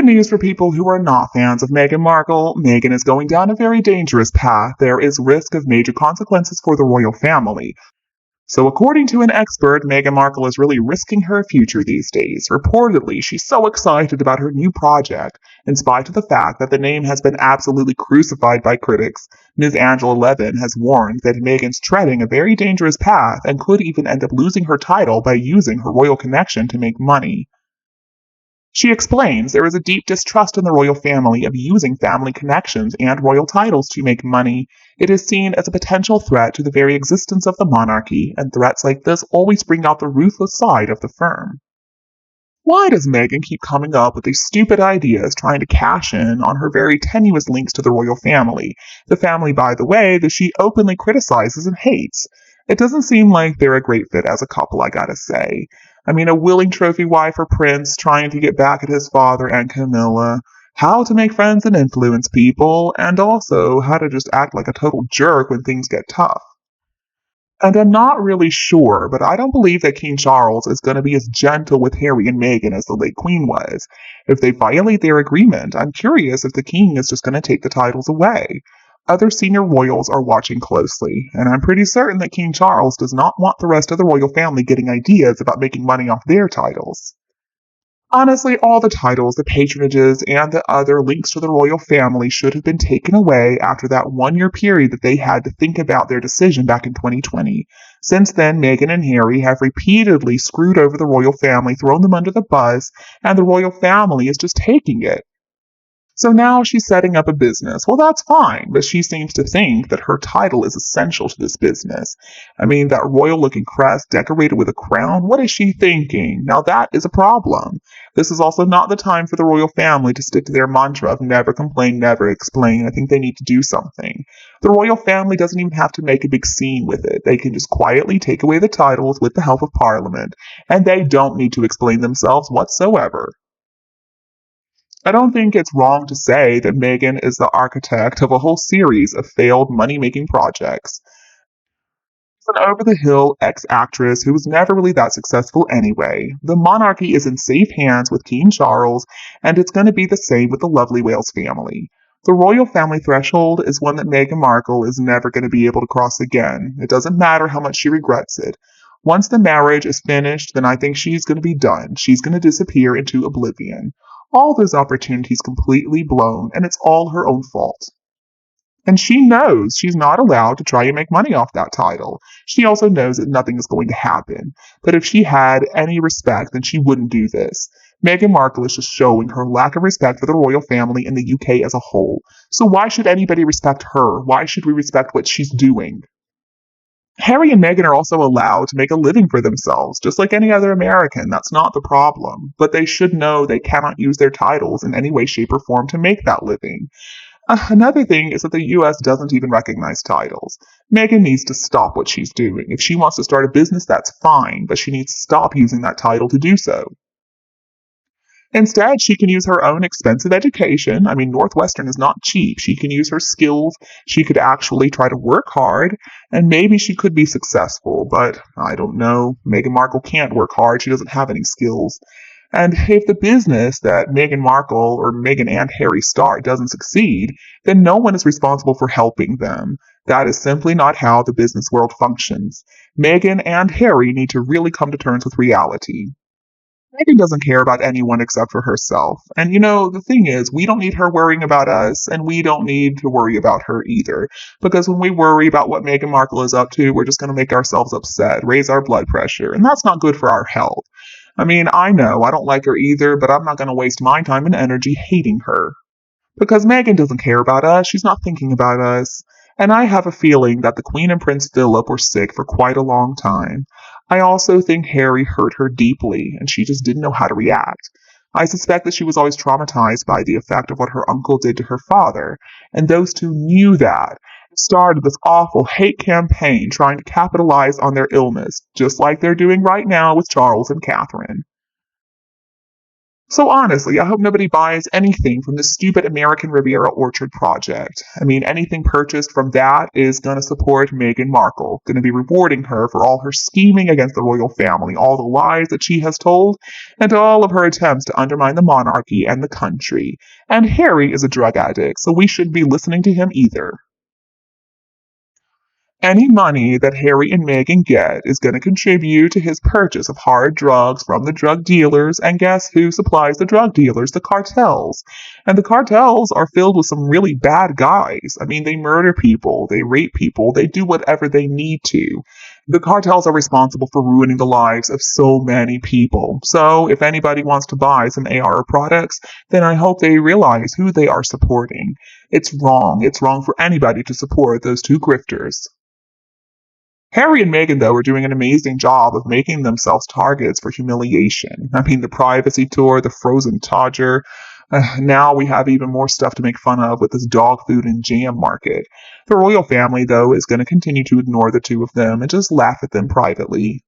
news for people who are not fans of Meghan Markle. Meghan is going down a very dangerous path. There is risk of major consequences for the royal family. So according to an expert, Meghan Markle is really risking her future these days. Reportedly, she's so excited about her new project, in spite of the fact that the name has been absolutely crucified by critics. Ms. Angela Levin has warned that Meghan's treading a very dangerous path and could even end up losing her title by using her royal connection to make money. She explains there is a deep distrust in the royal family of using family connections and royal titles to make money. It is seen as a potential threat to the very existence of the monarchy, and threats like this always bring out the ruthless side of the firm. Why does Meghan keep coming up with these stupid ideas trying to cash in on her very tenuous links to the royal family? The family, by the way, that she openly criticizes and hates. It doesn't seem like they're a great fit as a couple, I gotta say. I mean, a willing trophy wife for Prince trying to get back at his father and Camilla, how to make friends and influence people, and also how to just act like a total jerk when things get tough. And I'm not really sure, but I don't believe that King Charles is going to be as gentle with Harry and Meghan as the late Queen was. If they violate their agreement, I'm curious if the King is just going to take the titles away. Other senior royals are watching closely, and I'm pretty certain that King Charles does not want the rest of the royal family getting ideas about making money off their titles. Honestly, all the titles, the patronages, and the other links to the royal family should have been taken away after that one-year period that they had to think about their decision back in 2020. Since then, Meghan and Harry have repeatedly screwed over the royal family, thrown them under the bus, and the royal family is just taking it. So now she's setting up a business. Well, that's fine, but she seems to think that her title is essential to this business. I mean, that royal-looking crest decorated with a crown, what is she thinking? Now that is a problem. This is also not the time for the royal family to stick to their mantra of never complain, never explain. I think they need to do something. The royal family doesn't even have to make a big scene with it. They can just quietly take away the titles with the help of Parliament, and they don't need to explain themselves whatsoever. I don't think it's wrong to say that Meghan is the architect of a whole series of failed money-making projects. She's an over-the-hill ex-actress who was never really that successful anyway. The monarchy is in safe hands with King Charles, and it's going to be the same with the lovely Wales family. The royal family threshold is one that Meghan Markle is never going to be able to cross again. It doesn't matter how much she regrets it. Once the marriage is finished, then I think she's going to be done. She's going to disappear into oblivion. All those opportunities completely blown, and it's all her own fault. And she knows she's not allowed to try and make money off that title. She also knows that nothing is going to happen. But if she had any respect, then she wouldn't do this. Meghan Markle is just showing her lack of respect for the royal family in the UK as a whole. So why should anybody respect her? Why should we respect what she's doing? Harry and Meghan are also allowed to make a living for themselves, just like any other American. That's not the problem. But they should know they cannot use their titles in any way, shape, or form to make that living. Another thing is that the US doesn't even recognize titles. Meghan needs to stop what she's doing. If she wants to start a business, that's fine, but she needs to stop using that title to do so. Instead, she can use her own expensive education. I mean, Northwestern is not cheap. She can use her skills. She could actually try to work hard, and maybe she could be successful, but I don't know. Meghan Markle can't work hard. She doesn't have any skills. And if the business that Meghan Markle or Meghan and Harry start doesn't succeed, then no one is responsible for helping them. That is simply not how the business world functions. Meghan and Harry need to really come to terms with reality. Meghan doesn't care about anyone except for herself. And the thing is, we don't need her worrying about us, and we don't need to worry about her either. Because when we worry about what Meghan Markle is up to, we're just going to make ourselves upset, raise our blood pressure, and that's not good for our health. I mean, I know I don't like her either, but I'm not going to waste my time and energy hating her. Because Meghan doesn't care about us, she's not thinking about us. And I have a feeling that the Queen and Prince Philip were sick for quite a long time. I also think Harry hurt her deeply, and she just didn't know how to react. I suspect that she was always traumatized by the effect of what her uncle did to her father, and those two knew that, and started this awful hate campaign trying to capitalize on their illness, just like they're doing right now with Charles and Catherine. So honestly, I hope nobody buys anything from this stupid American Riviera Orchard project. I mean, anything purchased from that is going to support Meghan Markle, going to be rewarding her for all her scheming against the royal family, all the lies that she has told, and all of her attempts to undermine the monarchy and the country. And Harry is a drug addict, so we shouldn't be listening to him either. Any money that Harry and Meghan get is going to contribute to his purchase of hard drugs from the drug dealers, and guess who supplies the drug dealers? The cartels. And the cartels are filled with some really bad guys. I mean, they murder people, they rape people, they do whatever they need to. The cartels are responsible for ruining the lives of so many people. So, if anybody wants to buy some AR products, then I hope they realize who they are supporting. It's wrong. It's wrong for anybody to support those two grifters. Harry and Meghan, though, are doing an amazing job of making themselves targets for humiliation. I mean, the privacy tour, the frozen Todger. Now we have even more stuff to make fun of with this dog food and jam market. The royal family, though, is going to continue to ignore the two of them and just laugh at them privately.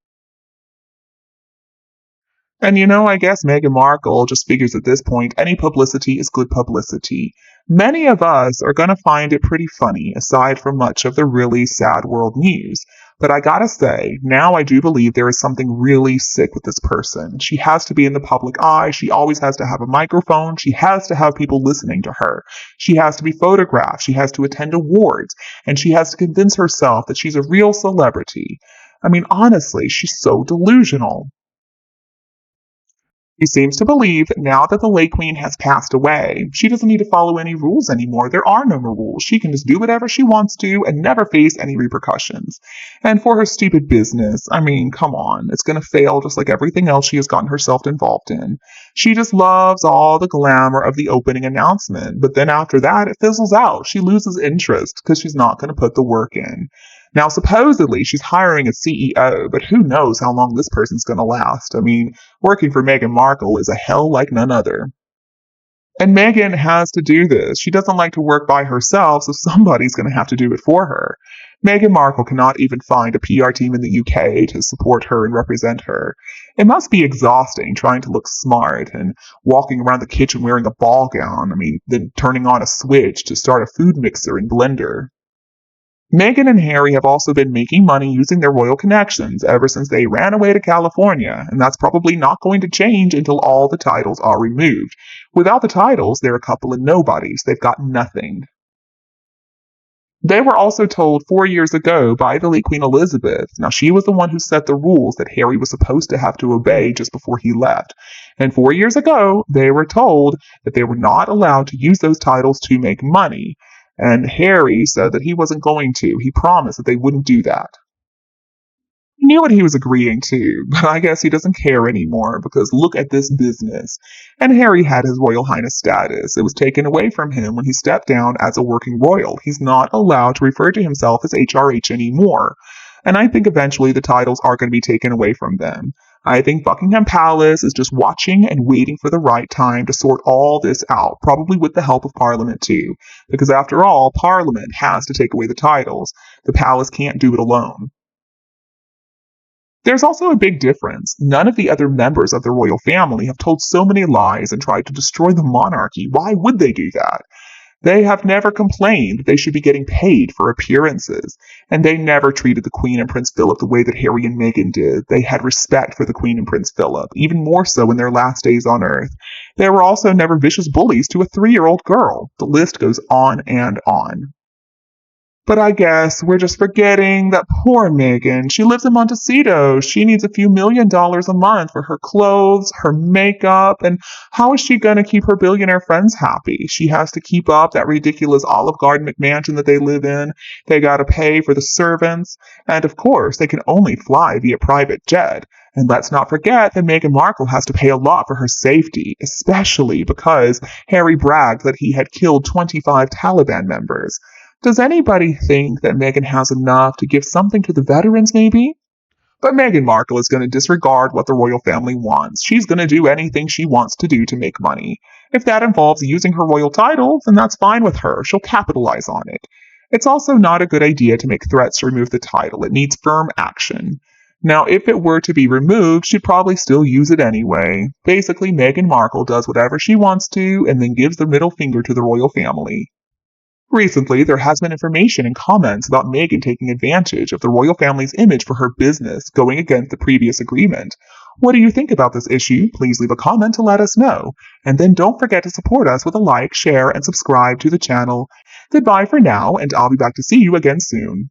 And I guess Meghan Markle just figures at this point any publicity is good publicity. Many of us are going to find it pretty funny, aside from much of the really sad world news. But I gotta say, now I do believe there is something really sick with this person. She has to be in the public eye. She always has to have a microphone. She has to have people listening to her. She has to be photographed. She has to attend awards. And she has to convince herself that she's a real celebrity. I mean, honestly, she's so delusional. He seems to believe that now that the Lake Queen has passed away, she doesn't need to follow any rules anymore. There are no more rules. She can just do whatever she wants to and never face any repercussions. And for her stupid business, I mean, come on. It's going to fail just like everything else she has gotten herself involved in. She just loves all the glamour of the opening announcement, but then after that, it fizzles out. She loses interest because she's not going to put the work in. Now, supposedly, she's hiring a CEO, but who knows how long this person's going to last. I mean, working for Meghan Markle is a hell like none other. And Meghan has to do this. She doesn't like to work by herself, so somebody's going to have to do it for her. Meghan Markle cannot even find a PR team in the UK to support her and represent her. It must be exhausting trying to look smart and walking around the kitchen wearing a ball gown. I mean, then turning on a switch to start a food mixer and blender. Meghan and Harry have also been making money using their royal connections ever since they ran away to California, and that's probably not going to change until all the titles are removed. Without the titles, they're a couple of nobodies. They've got nothing. They were also told 4 years ago by the late Queen Elizabeth. Now, she was the one who set the rules that Harry was supposed to have to obey just before he left. And 4 years ago, they were told that they were not allowed to use those titles to make money. And Harry said that he wasn't going to. He promised that they wouldn't do that. He knew what he was agreeing to, but I guess he doesn't care anymore because look at this business. And Harry had his Royal Highness status. It was taken away from him when he stepped down as a working royal. He's not allowed to refer to himself as HRH anymore. And I think eventually the titles are going to be taken away from them. I think Buckingham Palace is just watching and waiting for the right time to sort all this out, probably with the help of Parliament too. Because after all, Parliament has to take away the titles. The palace can't do it alone. There's also a big difference. None of the other members of the royal family have told so many lies and tried to destroy the monarchy. Why would they do that? They have never complained that they should be getting paid for appearances, and they never treated the Queen and Prince Philip the way that Harry and Meghan did. They had respect for the Queen and Prince Philip, even more so in their last days on Earth. They were also never vicious bullies to a 3-year-old girl. The list goes on and on. But I guess we're just forgetting that poor Meghan. She lives in Montecito. She needs a few $1 million a month for her clothes, her makeup, and how is she going to keep her billionaire friends happy? She has to keep up that ridiculous Olive Garden McMansion that they live in. They got to pay for the servants. And of course, they can only fly via private jet. And let's not forget that Meghan Markle has to pay a lot for her safety, especially because Harry bragged that he had killed 25 Taliban members. Does anybody think that Meghan has enough to give something to the veterans, maybe? But Meghan Markle is going to disregard what the royal family wants. She's going to do anything she wants to do to make money. If that involves using her royal title, then that's fine with her. She'll capitalize on it. It's also not a good idea to make threats to remove the title. It needs firm action. Now, if it were to be removed, she'd probably still use it anyway. Basically, Meghan Markle does whatever she wants to and then gives the middle finger to the royal family. Recently, there has been information and comments about Meghan taking advantage of the royal family's image for her business, going against the previous agreement. What do you think about this issue? Please leave a comment to let us know. And then don't forget to support us with a like, share, and subscribe to the channel. Goodbye for now, and I'll be back to see you again soon.